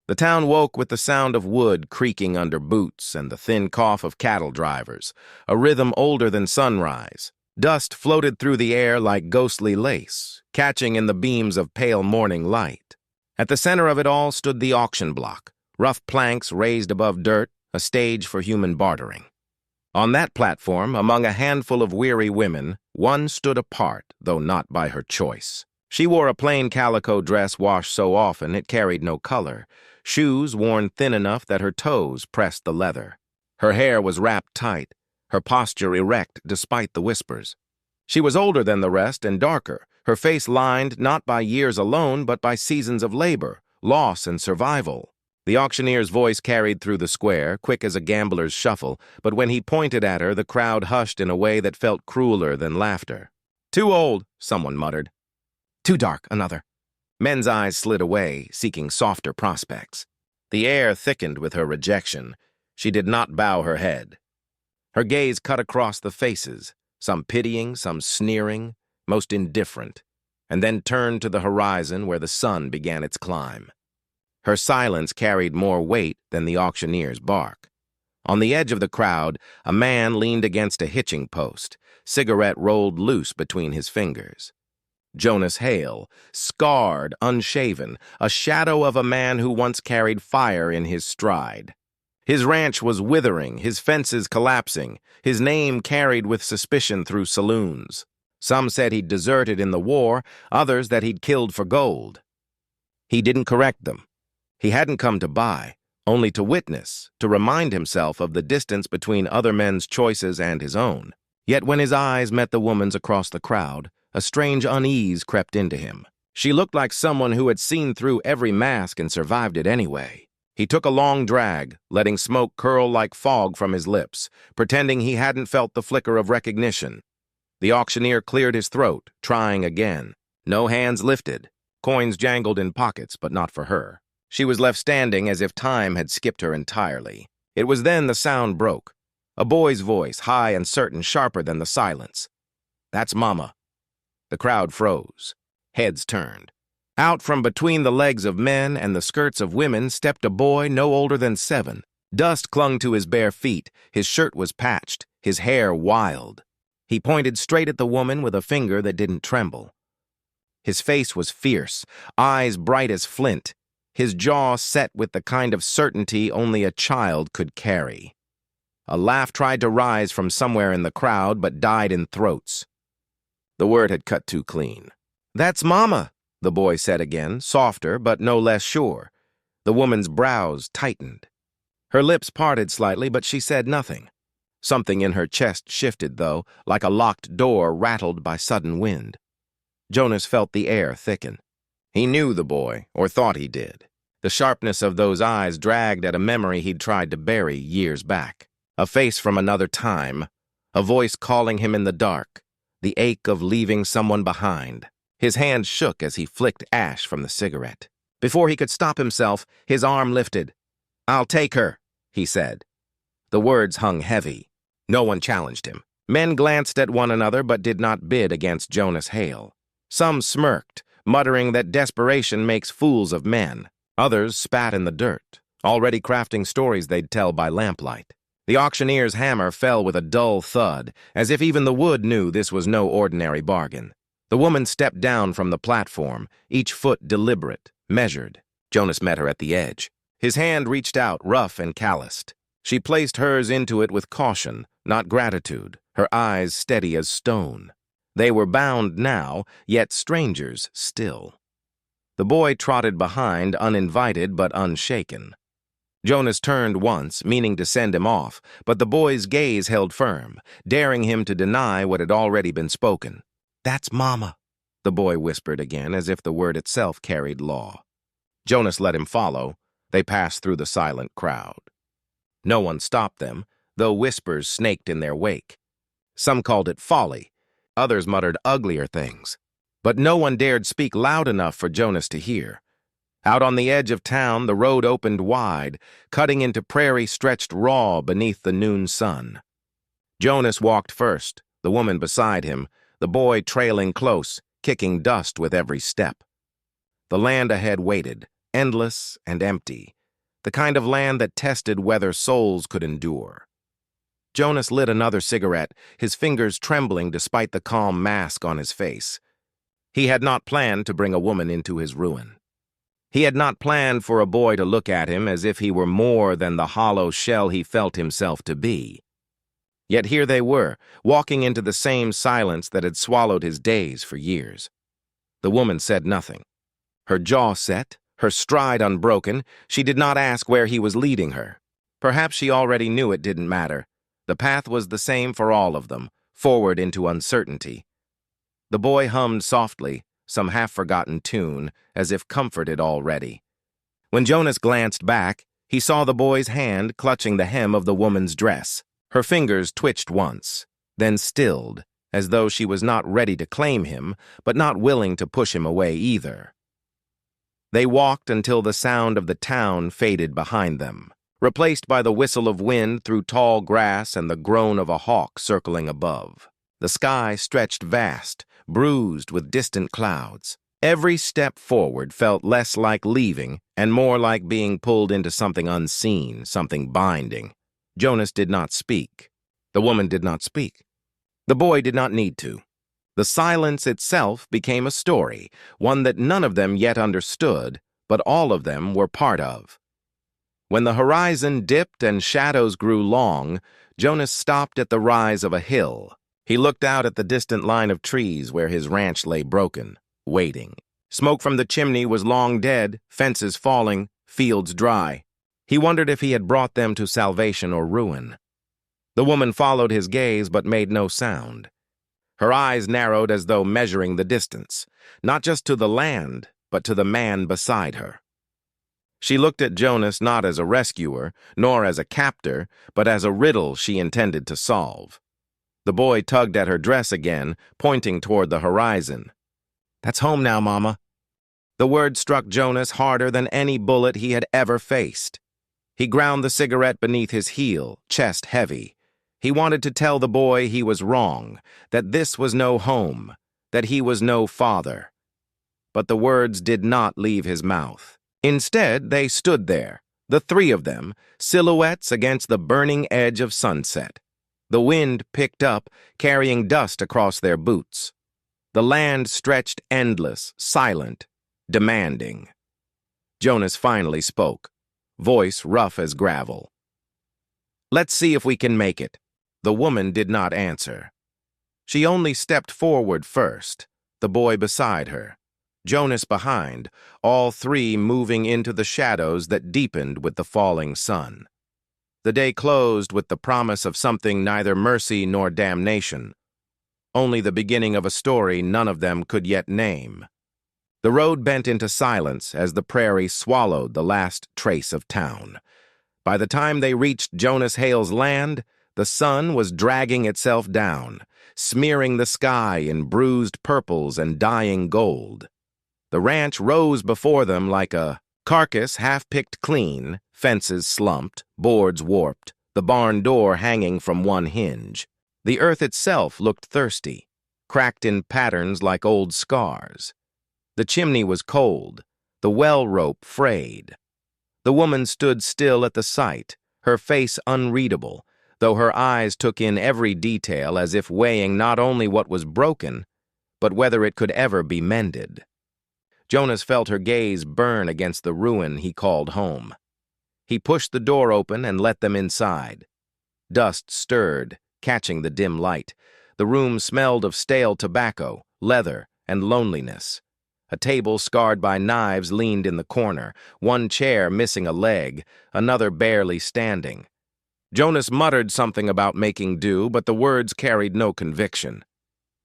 The town woke with the sound of wood creaking under boots and the thin cough of cattle drivers, a rhythm older than sunrise. Dust floated through the air like ghostly lace, catching in the beams of pale morning light. At the center of it all stood the auction block, rough planks raised above dirt, a stage for human bartering. On that platform, among a handful of weary women, one stood apart, though not by her choice. She wore a plain calico dress washed so often it carried no color, shoes worn thin enough that her toes pressed the leather. Her hair was wrapped tight, her posture erect despite the whispers. She was older than the rest and darker, her face lined not by years alone but by seasons of labor, loss, and survival. The auctioneer's voice carried through the square, quick as a gambler's shuffle, but when he pointed at her, the crowd hushed in a way that felt crueler than laughter. "Too old," someone muttered. "Too dark," another. Men's eyes slid away, seeking softer prospects. The air thickened with her rejection. She did not bow her head. Her gaze cut across the faces, some pitying, some sneering, most indifferent, and then turned to the horizon where the sun began its climb. Her silence carried more weight than the auctioneer's bark. On the edge of the crowd, a man leaned against a hitching post, cigarette rolled loose between his fingers. Jonas Hale, scarred, unshaven, a shadow of a man who once carried fire in his stride. His ranch was withering, his fences collapsing, his name carried with suspicion through saloons. Some said he'd deserted in the war, others that he'd killed for gold. He didn't correct them. He hadn't come to buy, only to witness, to remind himself of the distance between other men's choices and his own. Yet when his eyes met the woman's across the crowd, a strange unease crept into him. She looked like someone who had seen through every mask and survived it anyway. He took a long drag, letting smoke curl like fog from his lips, pretending he hadn't felt the flicker of recognition. The auctioneer cleared his throat, trying again. No hands lifted. Coins jangled in pockets, but not for her. She was left standing as if time had skipped her entirely. It was then the sound broke. A boy's voice, high and certain, sharper than the silence. "That's Mama." The crowd froze. Heads turned. Out from between the legs of men and the skirts of women stepped a boy no older than 7. Dust clung to his bare feet, his shirt was patched, his hair wild. He pointed straight at the woman with a finger that didn't tremble. His face was fierce, eyes bright as flint, his jaw set with the kind of certainty only a child could carry. A laugh tried to rise from somewhere in the crowd, but died in throats. The word had cut too clean. "That's Mama," the boy said again, softer but no less sure. The woman's brows tightened. Her lips parted slightly, but she said nothing. Something in her chest shifted, though, like a locked door rattled by sudden wind. Jonas felt the air thicken. He knew the boy, or thought he did. The sharpness of those eyes dragged at a memory he'd tried to bury years back. A face from another time, a voice calling him in the dark, the ache of leaving someone behind. His hand shook as he flicked ash from the cigarette. Before he could stop himself, his arm lifted. "I'll take her," he said. The words hung heavy. No one challenged him. Men glanced at one another but did not bid against Jonas Hale. Some smirked, muttering that desperation makes fools of men. Others spat in the dirt, already crafting stories they'd tell by lamplight. The auctioneer's hammer fell with a dull thud, as if even the wood knew this was no ordinary bargain. The woman stepped down from the platform, each foot deliberate, measured. Jonas met her at the edge. His hand reached out, rough and calloused. She placed hers into it with caution, not gratitude, her eyes steady as stone. They were bound now, yet strangers still. The boy trotted behind, uninvited but unshaken. Jonas turned once, meaning to send him off, but the boy's gaze held firm, daring him to deny what had already been spoken. "That's Mama," the boy whispered again, as if the word itself carried law. Jonas let him follow. They passed through the silent crowd. No one stopped them, though whispers snaked in their wake. Some called it folly. Others muttered uglier things. But no one dared speak loud enough for Jonas to hear. Out on the edge of town, the road opened wide, cutting into prairie stretched raw beneath the noon sun. Jonas walked first, the woman beside him, the boy trailing close, kicking dust with every step. The land ahead waited, endless and empty, the kind of land that tested whether souls could endure. Jonas lit another cigarette, his fingers trembling despite the calm mask on his face. He had not planned to bring a woman into his ruin. He had not planned for a boy to look at him as if he were more than the hollow shell he felt himself to be. Yet here they were, walking into the same silence that had swallowed his days for years. The woman said nothing. Her jaw set, her stride unbroken, she did not ask where he was leading her. Perhaps she already knew it didn't matter. The path was the same for all of them, forward into uncertainty. The boy hummed softly, some half-forgotten tune, as if comforted already. When Jonas glanced back, he saw the boy's hand clutching the hem of the woman's dress. Her fingers twitched once, then stilled, as though she was not ready to claim him, but not willing to push him away either. They walked until the sound of the town faded behind them, replaced by the whistle of wind through tall grass and the groan of a hawk circling above. The sky stretched vast, bruised with distant clouds. Every step forward felt less like leaving and more like being pulled into something unseen, something binding. Jonas did not speak. The woman did not speak. The boy did not need to. The silence itself became a story, one that none of them yet understood, but all of them were part of. When the horizon dipped and shadows grew long, Jonas stopped at the rise of a hill. He looked out at the distant line of trees where his ranch lay broken, waiting. Smoke from the chimney was long dead, fences falling, fields dry. He wondered if he had brought them to salvation or ruin. The woman followed his gaze but made no sound. Her eyes narrowed as though measuring the distance, not just to the land, but to the man beside her. She looked at Jonas not as a rescuer, nor as a captor, but as a riddle she intended to solve. The boy tugged at her dress again, pointing toward the horizon. "That's home now, Mama." The word struck Jonas harder than any bullet he had ever faced. He ground the cigarette beneath his heel, chest heavy. He wanted to tell the boy he was wrong, that this was no home, that he was no father. But the words did not leave his mouth. Instead, they stood there, the three of them, silhouettes against the burning edge of sunset. The wind picked up, carrying dust across their boots. The land stretched endless, silent, demanding. Jonas finally spoke, voice rough as gravel. "Let's see if we can make it." The woman did not answer. She only stepped forward first, the boy beside her, Jonas behind, all three moving into the shadows that deepened with the falling sun. The day closed with the promise of something neither mercy nor damnation, only the beginning of a story none of them could yet name. The road bent into silence as the prairie swallowed the last trace of town. By the time they reached Jonas Hale's land, the sun was dragging itself down, smearing the sky in bruised purples and dying gold. The ranch rose before them like a carcass half-picked clean, fences slumped, boards warped, the barn door hanging from one hinge. The earth itself looked thirsty, cracked in patterns like old scars. The chimney was cold, the well rope frayed. The woman stood still at the sight, her face unreadable, though her eyes took in every detail as if weighing not only what was broken, but whether it could ever be mended. Jonas felt her gaze burn against the ruin he called home. He pushed the door open and let them inside. Dust stirred, catching the dim light. The room smelled of stale tobacco, leather, and loneliness. A table scarred by knives leaned in the corner, one chair missing a leg, another barely standing. Jonas muttered something about making do, but the words carried no conviction.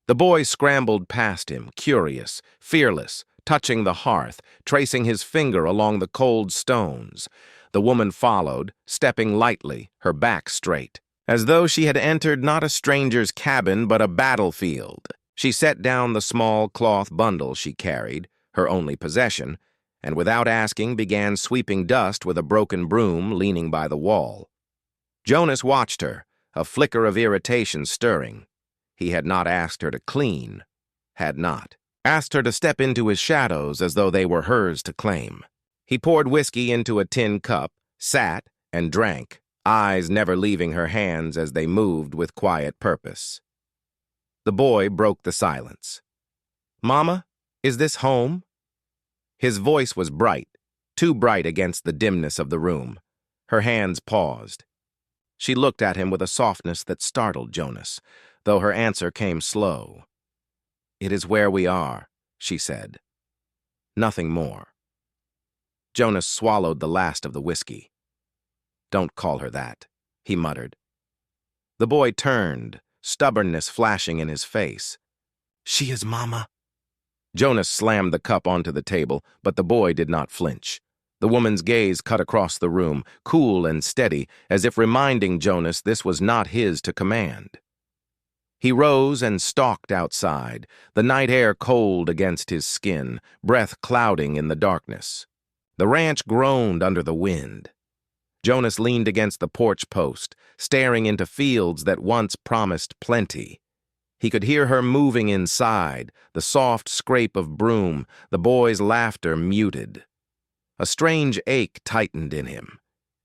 The boy scrambled past him, curious, fearless, touching the hearth, tracing his finger along the cold stones. The woman followed, stepping lightly, her back straight, as though she had entered not a stranger's cabin but a battlefield. She set down the small cloth bundle she carried, her only possession, and without asking began sweeping dust with a broken broom leaning by the wall. Jonas watched her, a flicker of irritation stirring. He had not asked her to clean, had not. Asked her to step into his shadows as though they were hers to claim. He poured whiskey into a tin cup, sat, and drank, eyes never leaving her hands as they moved with quiet purpose. The boy broke the silence. "Mama, is this home?" His voice was bright, too bright against the dimness of the room. Her hands paused. She looked at him with a softness that startled Jonas, though her answer came slow. "It is where we are," she said. Nothing more. Jonas swallowed the last of the whiskey. "Don't call her that," he muttered. The boy turned, stubbornness flashing in his face. "She is Mama." Jonas slammed the cup onto the table, but the boy did not flinch. The woman's gaze cut across the room, cool and steady, as if reminding Jonas this was not his to command. He rose and stalked outside, the night air cold against his skin, breath clouding in the darkness. The ranch groaned under the wind. Jonas leaned against the porch post, staring into fields that once promised plenty. He could hear her moving inside, the soft scrape of broom, the boy's laughter muted. A strange ache tightened in him.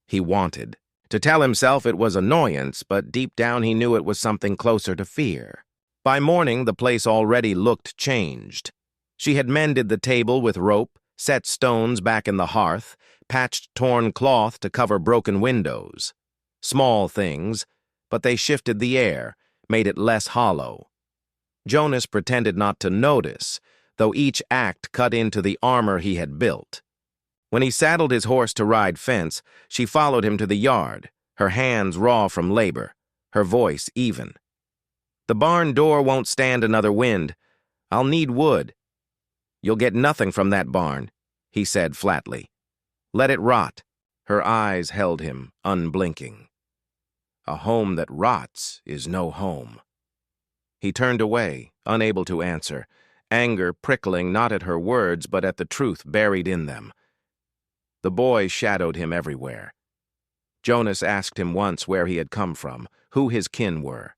He wanted to tell himself it was annoyance, but deep down he knew it was something closer to fear. By morning, the place already looked changed. She had mended the table with rope, set stones back in the hearth, patched torn cloth to cover broken windows. Small things, but they shifted the air, made it less hollow. Jonas pretended not to notice, though each act cut into the armor he had built. When he saddled his horse to ride fence, she followed him to the yard, her hands raw from labor, her voice even. "The barn door won't stand another wind. I'll need wood." "You'll get nothing from that barn," he said flatly. "Let it rot." Her eyes held him, unblinking. "A home that rots is no home." He turned away, unable to answer, anger prickling not at her words but at the truth buried in them. The boy shadowed him everywhere. Jonas asked him once where he had come from, who his kin were.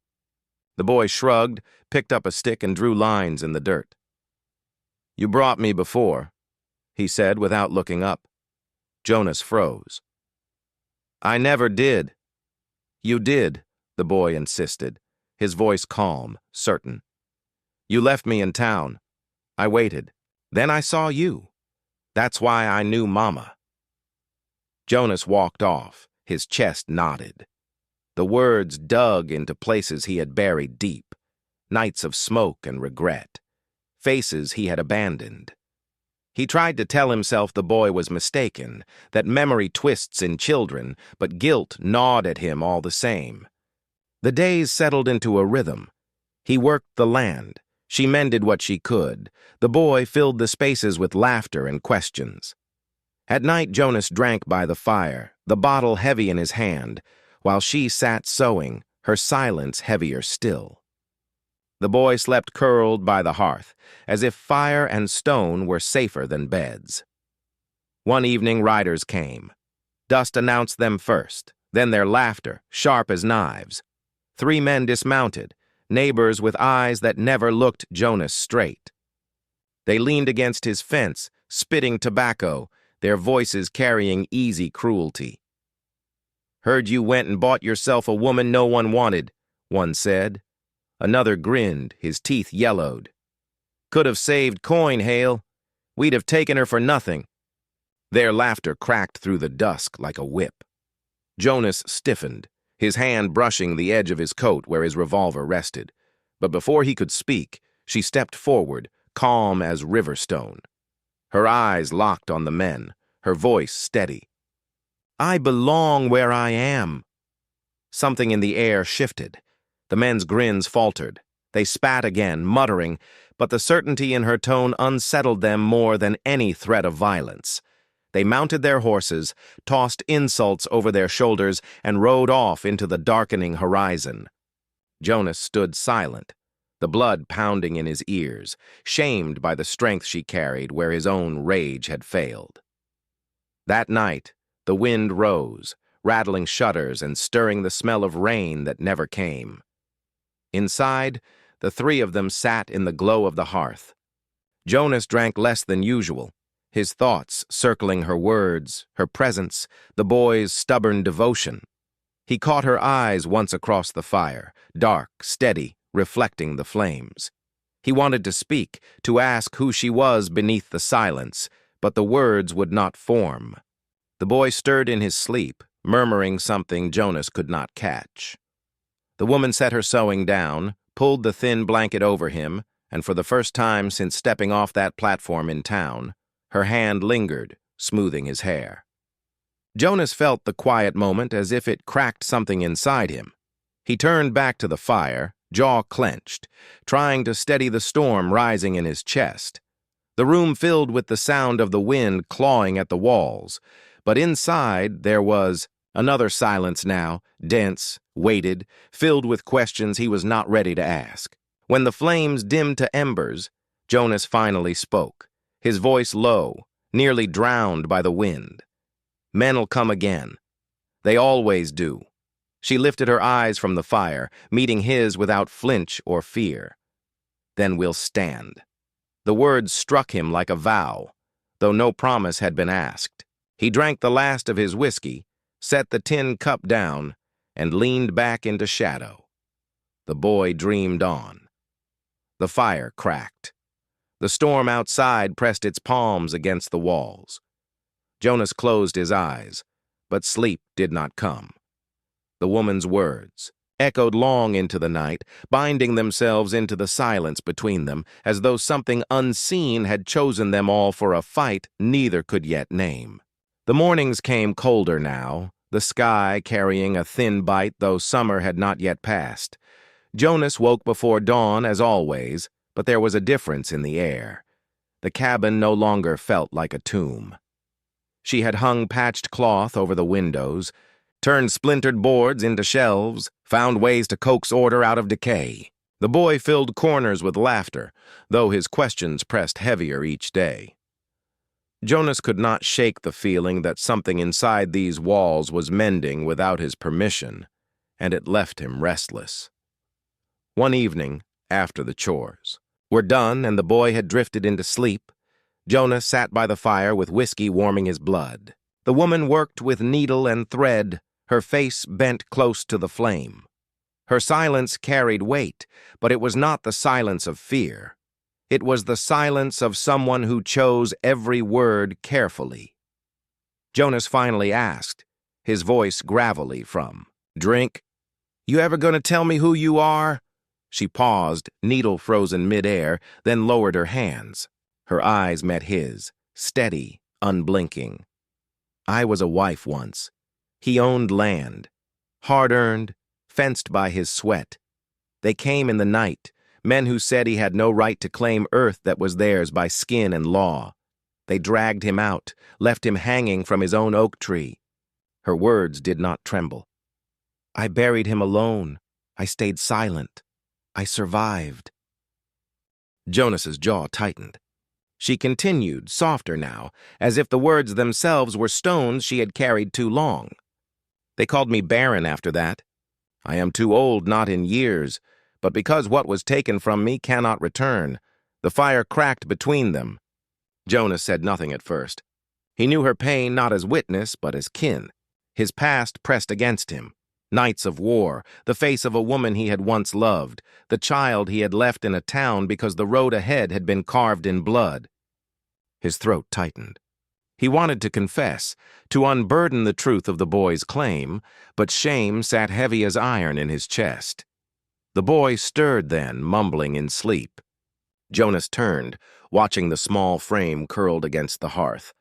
The boy shrugged, picked up a stick, and drew lines in the dirt. "You brought me before," he said without looking up. Jonas froze. "I never did." "You did," the boy insisted, his voice calm, certain. "You left me in town. I waited. Then I saw you. That's why I knew Mama." Jonas walked off, his chest knotted. The words dug into places he had buried deep, nights of smoke and regret, faces he had abandoned. He tried to tell himself the boy was mistaken, that memory twists in children, but guilt gnawed at him all the same. The days settled into a rhythm. He worked the land. She mended what she could. The boy filled the spaces with laughter and questions. At night, Jonas drank by the fire, the bottle heavy in his hand, while she sat sewing, her silence heavier still. The boy slept curled by the hearth, as if fire and stone were safer than beds. One evening, riders came. Dust announced them first, then their laughter, sharp as knives. 3 men dismounted, neighbors with eyes that never looked Jonas straight. They leaned against his fence, spitting tobacco, their voices carrying easy cruelty. "Heard you went and bought yourself a woman no one wanted," one said. Another grinned, his teeth yellowed. "Could have saved coin, Hale. We'd have taken her for nothing." Their laughter cracked through the dusk like a whip. Jonas stiffened, his hand brushing the edge of his coat where his revolver rested. But before he could speak, she stepped forward, calm as river stone. Her eyes locked on the men, her voice steady. "I belong where I am." Something in the air shifted. The men's grins faltered. They spat again, muttering, but the certainty in her tone unsettled them more than any threat of violence. They mounted their horses, tossed insults over their shoulders, and rode off into the darkening horizon. Jonas stood silent, the blood pounding in his ears, shamed by the strength she carried where his own rage had failed. That night, the wind rose, rattling shutters and stirring the smell of rain that never came. Inside, the 3 of them sat in the glow of the hearth. Jonas drank less than usual, his thoughts circling her words, her presence, the boy's stubborn devotion. He caught her eyes once across the fire, dark, steady, reflecting the flames. He wanted to speak, to ask who she was beneath the silence, but the words would not form. The boy stirred in his sleep, murmuring something Jonas could not catch. The woman set her sewing down, pulled the thin blanket over him, and for the first time since stepping off that platform in town, her hand lingered, smoothing his hair. Jonas felt the quiet moment as if it cracked something inside him. He turned back to the fire, jaw clenched, trying to steady the storm rising in his chest. The room filled with the sound of the wind clawing at the walls, but inside there was another silence now, dense, weighted, filled with questions he was not ready to ask. When the flames dimmed to embers, Jonas finally spoke, his voice low, nearly drowned by the wind. "Men'll come again. They always do." She lifted her eyes from the fire, meeting his without flinch or fear. "Then we'll stand." The words struck him like a vow, though no promise had been asked. He drank the last of his whiskey, set the tin cup down, and leaned back into shadow. The boy dreamed on. The fire cracked. The storm outside pressed its palms against the walls. Jonas closed his eyes, but sleep did not come. The woman's words echoed long into the night, binding themselves into the silence between them, as though something unseen had chosen them all for a fight neither could yet name. The mornings came colder now, the sky carrying a thin bite though summer had not yet passed. Jonas woke before dawn as always, but there was a difference in the air. The cabin no longer felt like a tomb. She had hung patched cloth over the windows, turned splintered boards into shelves, found ways to coax order out of decay. The boy filled corners with laughter, though his questions pressed heavier each day. Jonas could not shake the feeling that something inside these walls was mending without his permission, and it left him restless. One evening, after the chores were done and the boy had drifted into sleep, Jonas sat by the fire with whiskey warming his blood. The woman worked with needle and thread, her face bent close to the flame. Her silence carried weight, but it was not the silence of fear. It was the silence of someone who chose every word carefully. Jonas finally asked, his voice gravelly from, "Drink? You ever gonna tell me who you are?" She paused, needle frozen midair, then lowered her hands. Her eyes met his, steady, unblinking. "I was a wife once. He owned land, hard-earned, fenced by his sweat. They came in the night, men who said he had no right to claim earth that was theirs by skin and law. They dragged him out, left him hanging from his own oak tree." Her words did not tremble. "I buried him alone. I stayed silent. I survived." Jonas's jaw tightened. She continued, softer now, as if the words themselves were stones she had carried too long. "They called me barren after that. I am too old, not in years, but because what was taken from me cannot return. The fire cracked between them." Jonas said nothing at first. He knew her pain not as witness, but as kin. His past pressed against him. Nights of war, the face of a woman he had once loved, the child he had left in a town because the road ahead had been carved in blood. His throat tightened. He wanted to confess, to unburden the truth of the boy's claim, but shame sat heavy as iron in his chest. The boy stirred then, mumbling in sleep. Jonas turned, watching the small frame curled against the hearth.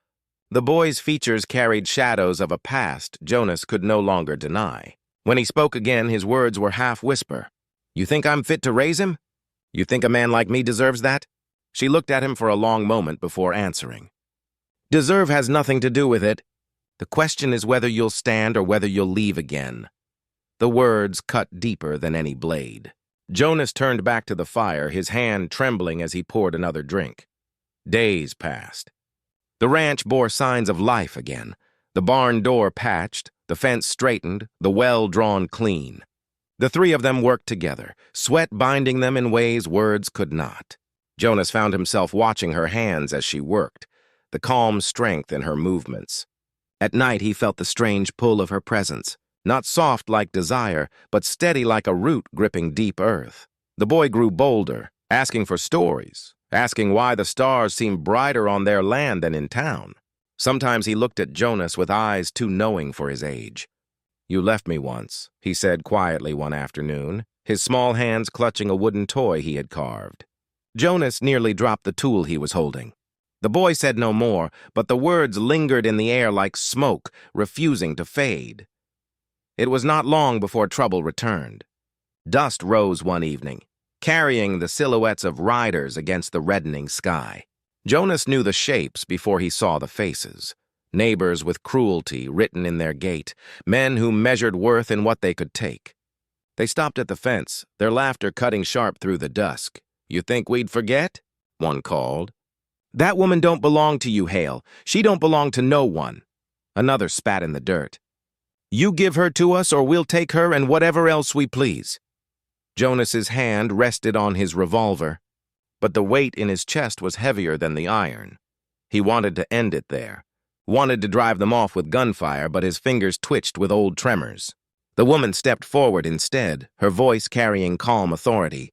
The boy's features carried shadows of a past Jonas could no longer deny. When he spoke again, his words were half-whisper. "You think I'm fit to raise him? You think a man like me deserves that?" She looked at him for a long moment before answering. "Deserve has nothing to do with it. The question is whether you'll stand or whether you'll leave again." The words cut deeper than any blade. Jonas turned back to the fire, his hand trembling as he poured another drink. Days passed. The ranch bore signs of life again. The barn door patched, the fence straightened, the well drawn clean. The three of them worked together, sweat binding them in ways words could not. Jonas found himself watching her hands as she worked. the calm strength in her movements. At night, he felt the strange pull of her presence, not soft like desire, but steady like a root gripping deep earth. The boy grew bolder, asking for stories, asking why the stars seemed brighter on their land than in town. Sometimes he looked at Jonas with eyes too knowing for his age. "You left me once," he said quietly one afternoon, his small hands clutching a wooden toy he had carved. Jonas nearly dropped the tool he was holding. The boy said no more, but the words lingered in the air like smoke, refusing to fade. It was not long before trouble returned. Dust rose one evening, carrying the silhouettes of riders against the reddening sky. Jonas knew the shapes before he saw the faces. Neighbors with cruelty written in their gait, men who measured worth in what they could take. They stopped at the fence, their laughter cutting sharp through the dusk. "You think we'd forget?" one called. "That woman don't belong to you, Hale. She don't belong to no one." Another spat in the dirt. "You give her to us or we'll take her and whatever else we please." Jonas's hand rested on his revolver, but the weight in his chest was heavier than the iron. He wanted to end it there. Wanted to drive them off with gunfire, but his fingers twitched with old tremors. The woman stepped forward instead, her voice carrying calm authority.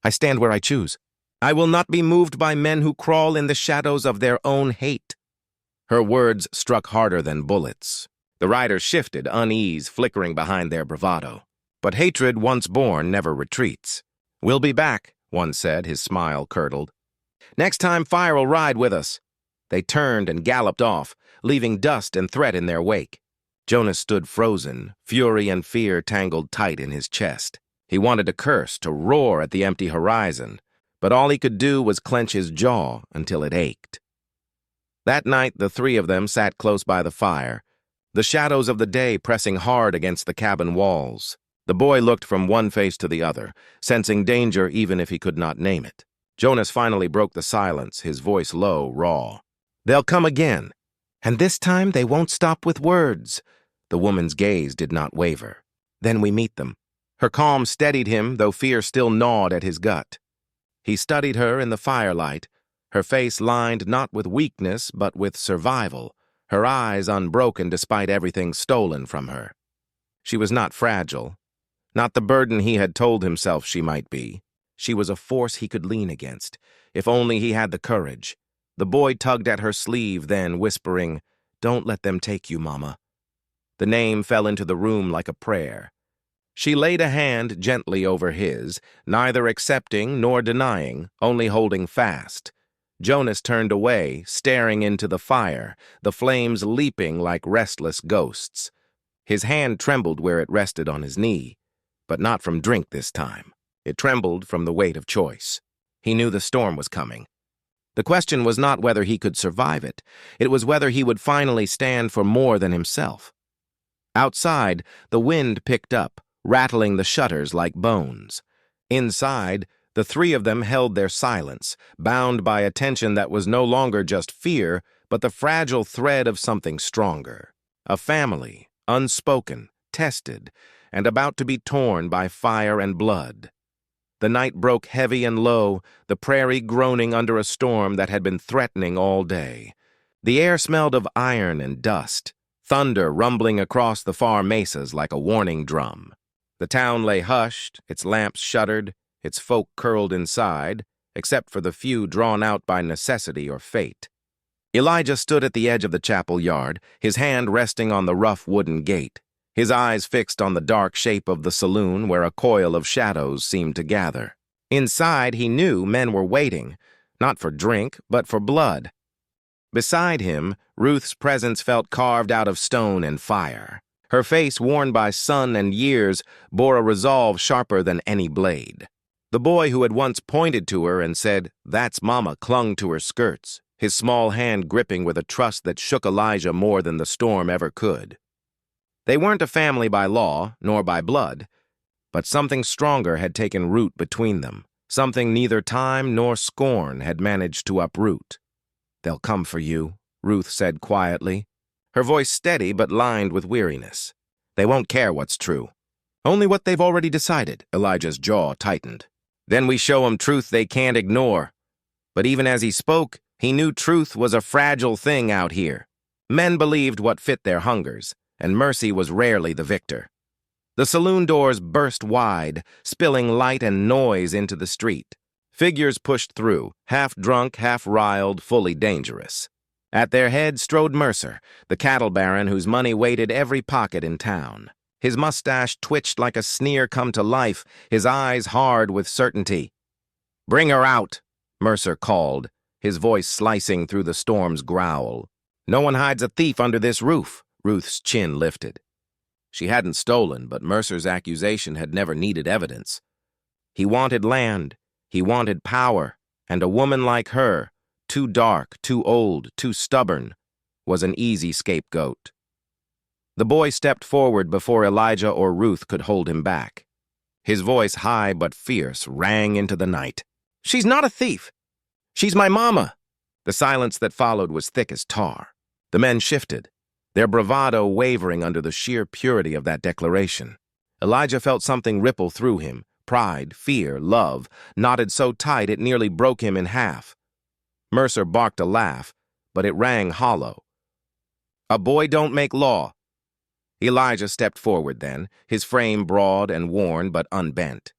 "I stand where I choose. I will not be moved by men who crawl in the shadows of their own hate." Her words struck harder than bullets. The riders shifted, unease flickering behind their bravado. But hatred once born never retreats. "We'll be back," one said, his smile curdled. "Next time fire'll ride with us." They turned and galloped off, leaving dust and threat in their wake. Jonas stood frozen, fury and fear tangled tight in his chest. He wanted to curse, to roar at the empty horizon, but all he could do was clench his jaw until it ached. That night, the three of them sat close by the fire, the shadows of the day pressing hard against the cabin walls. The boy looked from one face to the other, sensing danger even if he could not name it. Jonas finally broke the silence, his voice low, raw. "They'll come again, and this time they won't stop with words." The woman's gaze did not waver. "Then we meet them." Her calm steadied him, though fear still gnawed at his gut. He studied her in the firelight, her face lined not with weakness but with survival, her eyes unbroken despite everything stolen from her. She was not fragile, not the burden he had told himself she might be. She was a force he could lean against, if only he had the courage. The boy tugged at her sleeve then, whispering, "Don't let them take you, Mama." The name fell into the room like a prayer. She laid a hand gently over his, neither accepting nor denying, only holding fast. Jonas turned away, staring into the fire, the flames leaping like restless ghosts. His hand trembled where it rested on his knee, but not from drink this time. It trembled from the weight of choice. He knew the storm was coming. The question was not whether he could survive it. It was whether he would finally stand for more than himself. Outside, the wind picked up, rattling the shutters like bones. Inside, the three of them held their silence, bound by a tension that was no longer just fear, but the fragile thread of something stronger. A family, unspoken, tested, and about to be torn by fire and blood. The night broke heavy and low, the prairie groaning under a storm that had been threatening all day. The air smelled of iron and dust, thunder rumbling across the far mesas like a warning drum. The town lay hushed, its lamps shuttered, its folk curled inside, except for the few drawn out by necessity or fate. Elijah stood at the edge of the chapel yard, his hand resting on the rough wooden gate, his eyes fixed on the dark shape of the saloon where a coil of shadows seemed to gather. Inside, he knew men were waiting, not for drink, but for blood. Beside him, Ruth's presence felt carved out of stone and fire. Her face, worn by sun and years, bore a resolve sharper than any blade. The boy who had once pointed to her and said, "That's Mama," clung to her skirts, his small hand gripping with a trust that shook Elijah more than the storm ever could. They weren't a family by law, nor by blood, but something stronger had taken root between them, something neither time nor scorn had managed to uproot. "They'll come for you," Ruth said quietly, her voice steady but lined with weariness. "They won't care what's true. Only what they've already decided." Elijah's jaw tightened. "Then we show 'em truth they can't ignore." But even as he spoke, He knew truth was a fragile thing out here. Men believed what fit their hungers, and mercy was rarely the victor. The saloon doors burst wide, spilling light and noise into the street. Figures pushed through, half drunk, half riled, fully dangerous. At their head strode Mercer, the cattle baron whose money weighted every pocket in town. His mustache twitched like a sneer come to life, his eyes hard with certainty. "Bring her out," Mercer called, his voice slicing through the storm's growl. "No one hides a thief under this roof." Ruth's chin lifted. She hadn't stolen, but Mercer's accusation had never needed evidence. He wanted land, he wanted power, and a woman like her, too dark, too old, too stubborn, was an easy scapegoat. The boy stepped forward before Elijah or Ruth could hold him back. His voice, high but fierce, rang into the night. "She's not a thief. She's my mama." The silence that followed was thick as tar. The men shifted, their bravado wavering under the sheer purity of that declaration. Elijah felt something ripple through him, pride, fear, love, knotted so tight it nearly broke him in half. Mercer barked a laugh, but it rang hollow. "A boy don't make law." Elijah stepped forward then, his frame broad and worn but unbent.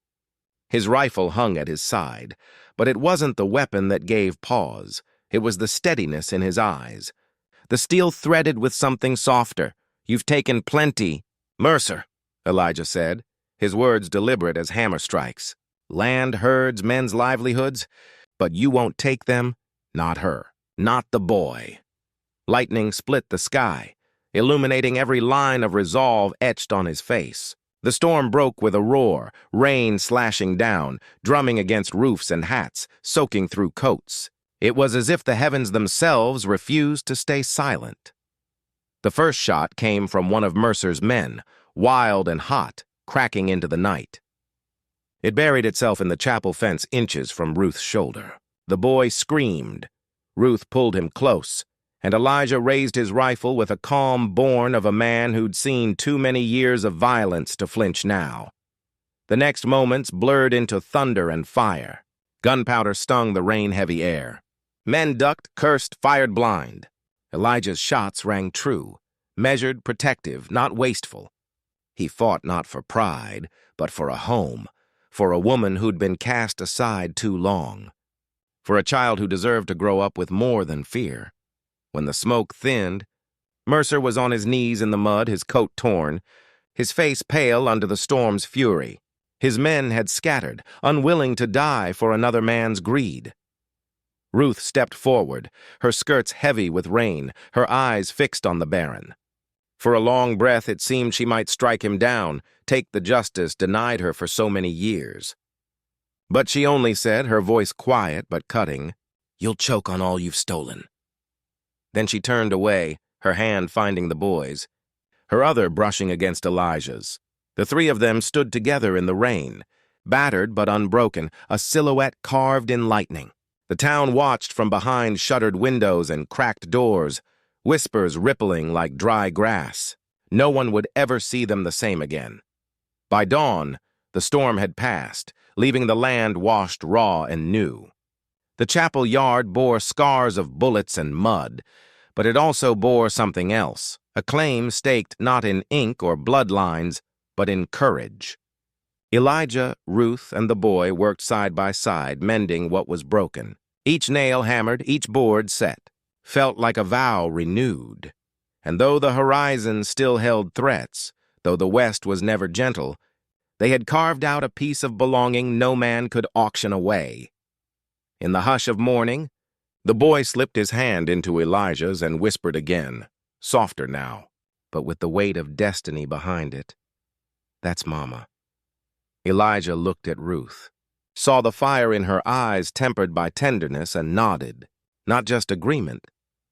His rifle hung at his side, but it wasn't the weapon that gave pause. It was the steadiness in his eyes. The steel threaded with something softer. "You've taken plenty." "Mercer," Elijah said, his words deliberate as hammer strikes. "Land, herds, men's livelihoods, but you won't take them, not her, not the boy." Lightning split the sky, illuminating every line of resolve etched on his face. The storm broke with a roar, rain slashing down, drumming against roofs and hats, soaking through coats. It was as if the heavens themselves refused to stay silent. The first shot came from one of Mercer's men, wild and hot, cracking into the night. It buried itself in the chapel fence inches from Ruth's shoulder. The boy screamed. Ruth pulled him close, and Elijah raised his rifle with a calm born of a man who'd seen too many years of violence to flinch now. The next moments blurred into thunder and fire. Gunpowder stung the rain-heavy air. Men ducked, cursed, fired blind. Elijah's shots rang true, measured, protective, not wasteful. He fought not for pride, but for a home, for a woman who'd been cast aside too long, for a child who deserved to grow up with more than fear. When the smoke thinned, Mercer was on his knees in the mud, his coat torn, his face pale under the storm's fury. His men had scattered, unwilling to die for another man's greed. Ruth stepped forward, her skirts heavy with rain, her eyes fixed on the Baron. For a long breath it seemed she might strike him down, take the justice denied her for so many years. But she only said, her voice quiet but cutting, "You'll choke on all you've stolen." Then she turned away, her hand finding the boy's, her other brushing against Elijah's. The three of them stood together in the rain, battered but unbroken, a silhouette carved in lightning. The town watched from behind shuttered windows and cracked doors, whispers rippling like dry grass. No one would ever see them the same again. By dawn, the storm had passed, leaving the land washed raw and new. The chapel yard bore scars of bullets and mud, but it also bore something else, a claim staked not in ink or bloodlines, but in courage. Elijah, Ruth, and the boy worked side by side, mending what was broken. Each nail hammered, each board set. Felt like a vow renewed. And though the horizon still held threats, though the west was never gentle, they had carved out a piece of belonging no man could auction away. In the hush of morning, the boy slipped his hand into Elijah's and whispered again, softer now, but with the weight of destiny behind it. "That's Mama." Elijah looked at Ruth, saw the fire in her eyes tempered by tenderness, and nodded, not just agreement,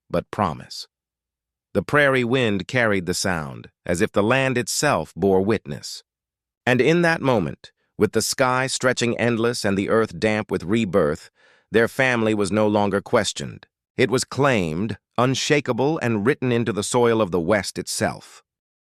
but promise. The prairie wind carried the sound, as if the land itself bore witness. And in that moment, with the sky stretching endless and the earth damp with rebirth, their family was no longer questioned. It was claimed, unshakable, and written into the soil of the West itself.